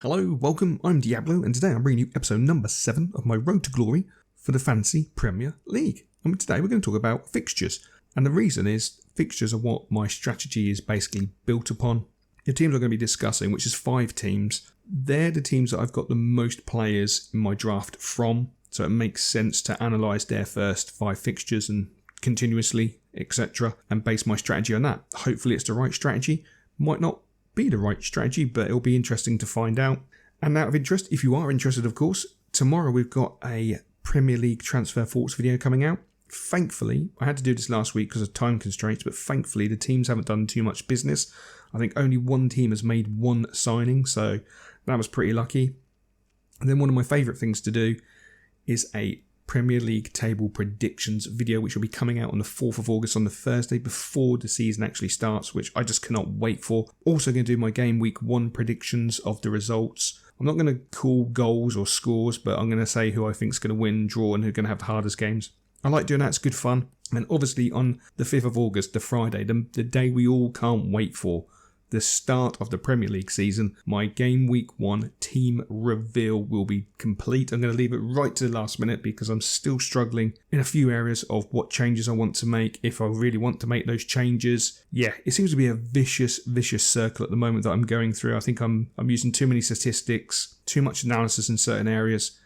Hello, welcome, I'm Diablo, and today I'm bringing you episode number 7 of my Road to Glory for the Fantasy Premier League. And today we're going to talk about fixtures. And the reason is, fixtures are what my strategy is basically built upon. The teams I'm going to be discussing, which is 5 teams, they're the teams that I've got the most players in my draft from. So it makes sense to analyse their first 5 fixtures and continuously, etc. and base my strategy on that. Hopefully it's the right strategy. Might not be the right strategy, but it'll be interesting to find out. And out of interest, if you are interested, of course, tomorrow we've got a Premier League transfer thoughts video coming out. Thankfully, I had to do this last week because of time constraints, but thankfully the teams haven't done too much business. I think only one team has made one signing, so that was pretty lucky. And then one of my favourite things to do is a Premier League table predictions video, which will be coming out on the 4th of August on the Thursday before the season actually starts, which I just cannot wait for. Also going to do my game week 1 predictions of the results. I'm not going to call goals or scores, but I'm going to say who I think is going to win, draw, and who's going to have the hardest games. I like doing that, it's good fun. And obviously on the 5th of August, the Friday, the day we all can't wait for, the start of the Premier League season, my game week 1 team reveal will be complete. I'm going to leave it right to the last minute because I'm still struggling in a few areas of what changes I want to make, if I really want to make those changes. Yeah, it seems to be a vicious circle at the moment that I'm going through. I think I'm using too many statistics, too much analysis in certain areas.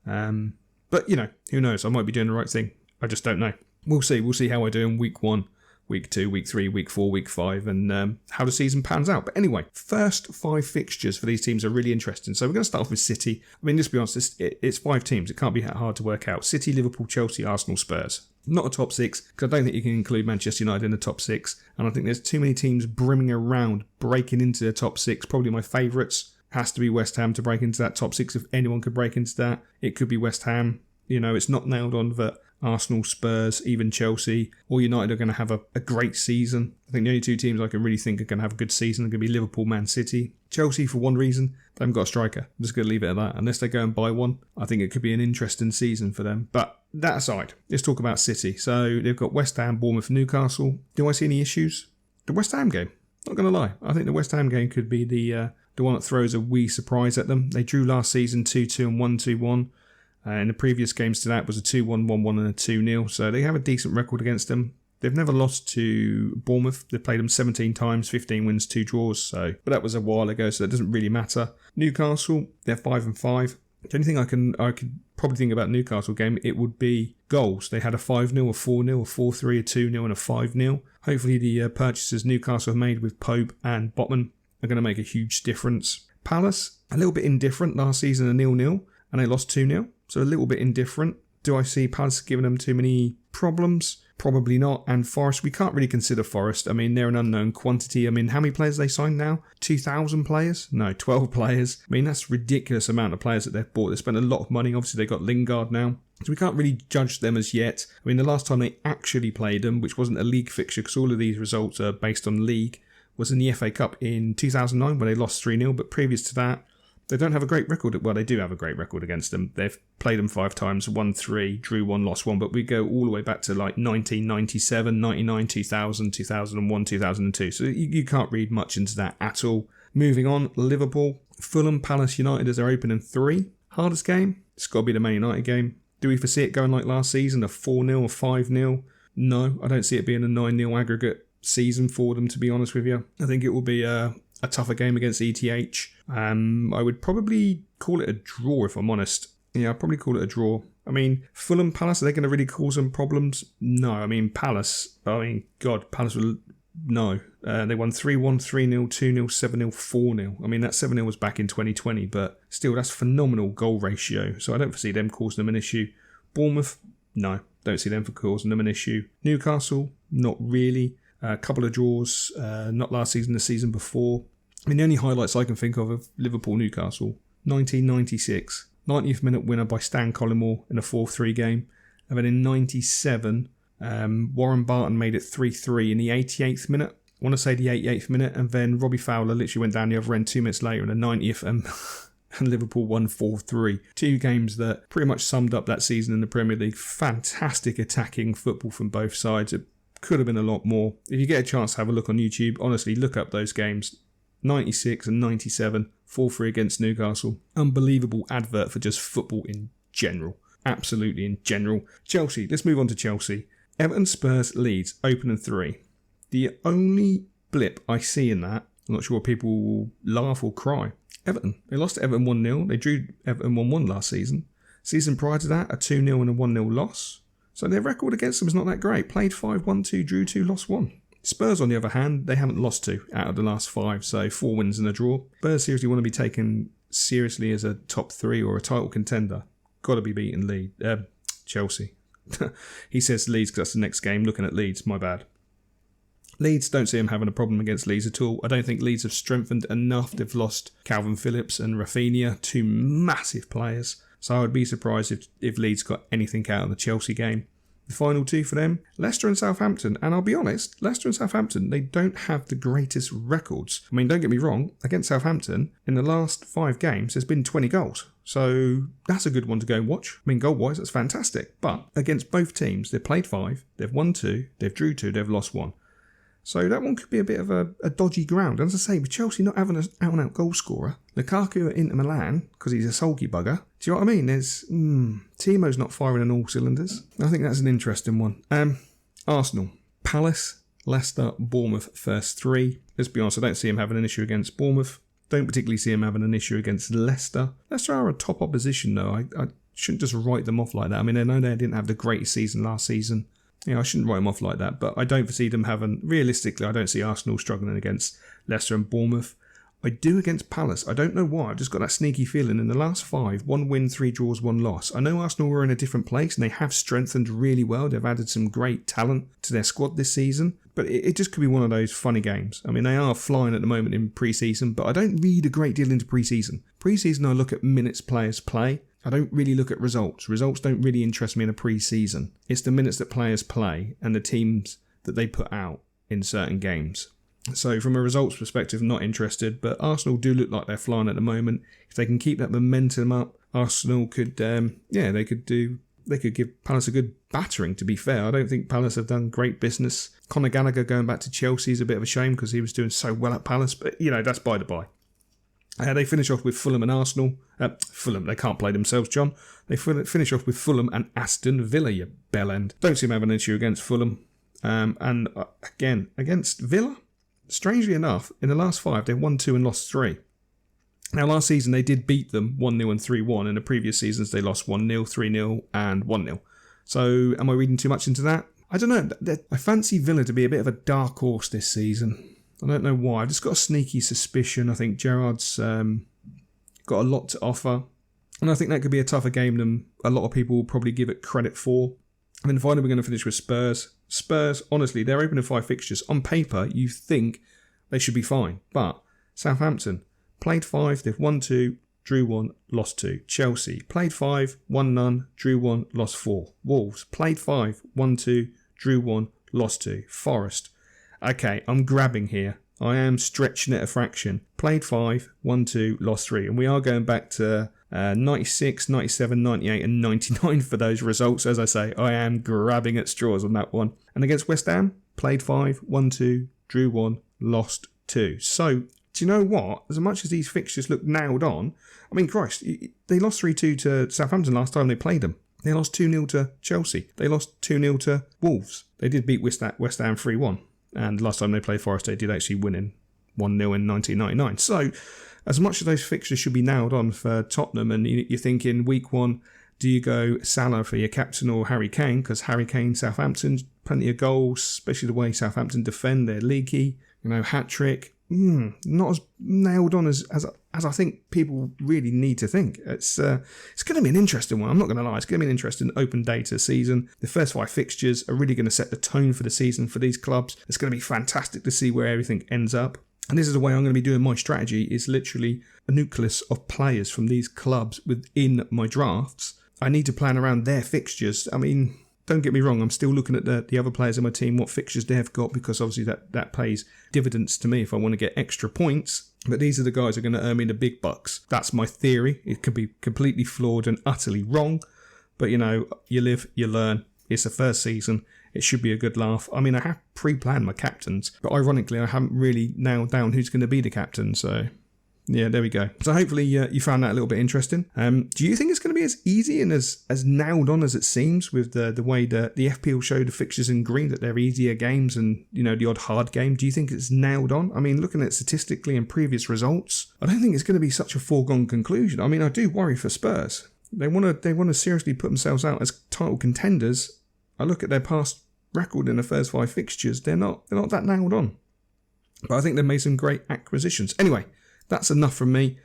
But, you know, who knows? I might be doing the right thing. I just don't know. We'll see. We'll see how I do in week 1. Week 2, week 3, week 4, week 5, and how the season pans out. But anyway, first 5 fixtures for these teams are really interesting. So we're going to start off with City. I mean, let's be honest, it's 5 teams. It can't be that hard to work out. City, Liverpool, Chelsea, Arsenal, Spurs. Not a top 6, because I don't think you can include Manchester United in the top 6. And I think there's too many teams brimming around, breaking into the top 6. Probably my favourites has to be West Ham to break into that top 6. If anyone could break into that, it could be West Ham. You know, it's not nailed on that Arsenal, Spurs, even Chelsea or United are going to have a great season. I think the only 2 teams I can really think are going to have a good season are going to be Liverpool, Man City. Chelsea, for one reason, they haven't got a striker. I'm just going to leave it at that. Unless they go and buy one, I think it could be an interesting season for them. But that aside, let's talk about City. So they've got West Ham, Bournemouth, Newcastle. Do I see any issues? The West Ham game, not going to lie. I think the West Ham game could be the one that throws a wee surprise at them. They drew last season 2-2 and 1-2-1. In the previous games to that was a 2-1, 1-1 and a 2-0. So they have a decent record against them. They've never lost to Bournemouth. They've played them 17 times, 15 wins, 2 draws. But that was a while ago, so it doesn't really matter. Newcastle, they're 5-5. The only thing I could probably think about Newcastle game, it would be goals. They had a 5-0, a 4-0, a 4-3, a 2-0 and a 5-0. Hopefully the purchases Newcastle have made with Pope and Botman are going to make a huge difference. Palace, a little bit indifferent last season, a 0-0, and they lost 2-0. So a little bit indifferent. Do I see Palace giving them too many problems? Probably not. And Forest, we can't really consider Forest. I mean, they're an unknown quantity. I mean, how many players they signed now? 2,000 players? No, 12 players. I mean, that's a ridiculous amount of players that they've bought. They spent a lot of money. Obviously, they got Lingard now. So we can't really judge them as yet. I mean, the last time they actually played them, which wasn't a league fixture because all of these results are based on league, was in the FA Cup in 2009 where they lost 3-0. But previous to that, they don't have a great record. Well, they do have a great record against them. They've played them 5 times, won 3, drew 1, lost 1. But we go all the way back to like 1997, 99, 2000, 2001, 2002. So you can't read much into that at all. Moving on, Liverpool, Fulham, Palace, United as their opening 3. Hardest game? It's got to be the Man United game. Do we foresee it going like last season, a 4-0, a 5-0? No, I don't see it being a 9-0 aggregate season for them, to be honest with you. I think it will be a tougher game against ETH. I would probably call it a draw, if I'm honest. Yeah, I'd probably call it a draw. I mean, Fulham, Palace, are they going to really cause them problems? No, I mean, Palace will... No. They won 3-1, 3-0, 2-0, 7-0, 4-0. I mean, that 7-0 was back in 2020, but still, that's phenomenal goal ratio. So I don't foresee them causing them an issue. Bournemouth, no, don't see them for causing them an issue. Newcastle, not really. A couple of draws, not last season, the season before. I mean, the only highlights I can think of Liverpool-Newcastle, 1996, 90th minute winner by Stan Collymore in a 4-3 game. And then in 97, Warren Barton made it 3-3 in the 88th minute. I want to say the 88th minute. And then Robbie Fowler literally went down the other end 2 minutes later in the 90th and Liverpool won 4-3. 2 games that pretty much summed up that season in the Premier League. Fantastic attacking football from both sides. It could have been a lot more. If you get a chance to have a look on YouTube, honestly, look up those games. 96 and 97, 4-3 against Newcastle. Unbelievable advert for just football in general. Absolutely in general. Chelsea, let's move on to Chelsea. Everton, Spurs, Leeds, open and 3. The only blip I see in that, I'm not sure if people will laugh or cry. Everton. They lost to Everton 1-0. They drew Everton 1-1 last season. Season prior to that, a 2-0 and a 1-0 loss. So their record against them is not that great. Played 5, won 2, drew 2, lost 1. Spurs, on the other hand, they haven't lost 2 out of the last 5, so 4 wins and a draw. Spurs seriously want to be taken seriously as a top 3 or a title contender. Got to be beating Chelsea. He says Leeds because that's the next game. Looking at Leeds, my bad. Leeds, don't see him having a problem against Leeds at all. I don't think Leeds have strengthened enough. They've lost Calvin Phillips and Rafinha, 2 massive players. So I would be surprised if Leeds got anything out of the Chelsea game. The final 2 for them, Leicester and Southampton. And I'll be honest, Leicester and Southampton, they don't have the greatest records. I mean, don't get me wrong, against Southampton, in the last 5 games, there's been 20 goals. So that's a good one to go and watch. I mean, goal-wise, that's fantastic. But against both teams, they've played 5, they've won 2, they've drew 2, they've lost 1. So that one could be a bit of a dodgy ground. And as I say, with Chelsea not having an out-and-out goal scorer, Lukaku at Inter Milan, because he's a sulky bugger, do you know what I mean? There's Timo's not firing on all cylinders. I think that's an interesting one. Arsenal, Palace, Leicester, Bournemouth, first 3. Let's be honest, I don't see him having an issue against Bournemouth. Don't particularly see him having an issue against Leicester. Leicester are a top opposition, though. I shouldn't just write them off like that. I mean, I know they didn't have the greatest season last season. I shouldn't write them off like that, but I don't foresee them having... Realistically, I don't see Arsenal struggling against Leicester and Bournemouth. I do against Palace. I don't know why. I've just got that sneaky feeling in the last 5, 1 win, 3 draws, 1 loss. I know Arsenal were in a different place and they have strengthened really well. They've added some great talent to their squad this season, but it just could be one of those funny games. I mean, they are flying at the moment in pre-season, but I don't read a great deal into pre-season. Pre-season, I look at minutes players play. I don't really look at results. Results don't really interest me in a pre-season. It's the minutes that players play and the teams that they put out in certain games. So from a results perspective, not interested, but Arsenal do look like they're flying at the moment. If they can keep that momentum up, Arsenal could, they could give Palace a good battering, to be fair. I don't think Palace have done great business. Conor Gallagher going back to Chelsea is a bit of a shame because he was doing so well at Palace, but, that's by the by. They finish off with Fulham and Arsenal. Fulham, they can't play themselves, John. They finish off with Fulham and Aston Villa, you bellend. Don't see them having an issue against Fulham. And again, against Villa, strangely enough, in the last 5, they've won 2 and lost 3. Now, last season, they did beat them 1-0 and 3-1. In the previous seasons, they lost 1-0, 3-0 and 1-0. So, am I reading too much into that? I don't know. I fancy Villa to be a bit of a dark horse this season. I don't know why. I've just got a sneaky suspicion. I think Gerrard's got a lot to offer. And I think that could be a tougher game than a lot of people will probably give it credit for. And then finally, we're going to finish with Spurs. Spurs, honestly, they're opening 5 fixtures. On paper, you think they should be fine. But Southampton, played 5, they've won 2, drew 1, lost 2. Chelsea, played 5, won none, drew 1, lost 4. Wolves, played 5, won 2, drew 1, lost 2. Forest. Okay, I'm grabbing here. I am stretching it a fraction. Played 5, won 2, lost 3. And we are going back to 96, 97, 98 and 99 for those results. As I say, I am grabbing at straws on that one. And against West Ham, played 5, won 2, drew 1, lost 2. So, do you know what? As much as these fixtures look nailed on, I mean, Christ, they lost 3-2 to Southampton last time they played them. They lost 2-0 to Chelsea. They lost 2-0 to Wolves. They did beat West Ham 3-1. And last time they played Forest, they did actually win in 1-0 in 1999. So, as much as those fixtures should be nailed on for Tottenham, and you're thinking week 1, do you go Salah for your captain or Harry Kane? Because Harry Kane, Southampton, plenty of goals, especially the way Southampton defend. They're leaky, hat-trick. Not as nailed on as I think people really need to think. It's going to be an interesting one. I'm not going to lie. It's going to be an interesting open data season. The first 5 fixtures are really going to set the tone for the season for these clubs. It's going to be fantastic to see where everything ends up. And this is the way I'm going to be doing my strategy, is literally a nucleus of players from these clubs within my drafts. I need to plan around their fixtures. I mean, don't get me wrong, I'm still looking at the other players in my team, what fixtures they've got, because obviously that pays dividends to me if I want to get extra points. But these are the guys who are going to earn me the big bucks. That's my theory. It could be completely flawed and utterly wrong. But, you live, you learn. It's the first season. It should be a good laugh. I mean, I have pre-planned my captains, but ironically, I haven't really nailed down who's going to be the captain, so... yeah, there we go. So hopefully you found that a little bit interesting. Do you think it's going to be as easy and as nailed on as it seems with the way the FPL show the fixtures in green, that they're easier games and, you know, the odd hard game? Do you think it's nailed on? I mean, looking at statistically and previous results, I don't think it's going to be such a foregone conclusion. I mean, I do worry for Spurs. They want to seriously put themselves out as title contenders. I look at their past record in the first 5 fixtures. They're not that nailed on. But I think they've made some great acquisitions. Anyway, that's enough from me.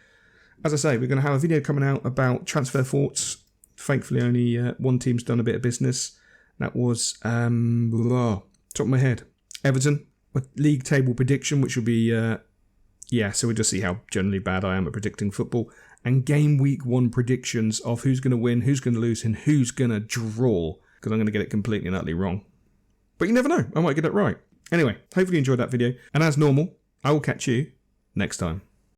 As I say, we're going to have a video coming out about transfer thoughts. Thankfully, only one team's done a bit of business. That was, top of my head, Everton. A league table prediction, which will be, so we'll just see how generally bad I am at predicting football. And game week 1 predictions of who's going to win, who's going to lose, and who's going to draw. Because I'm going to get it completely and utterly wrong. But you never know, I might get it right. Anyway, hopefully you enjoyed that video. And as normal, I will catch you next time.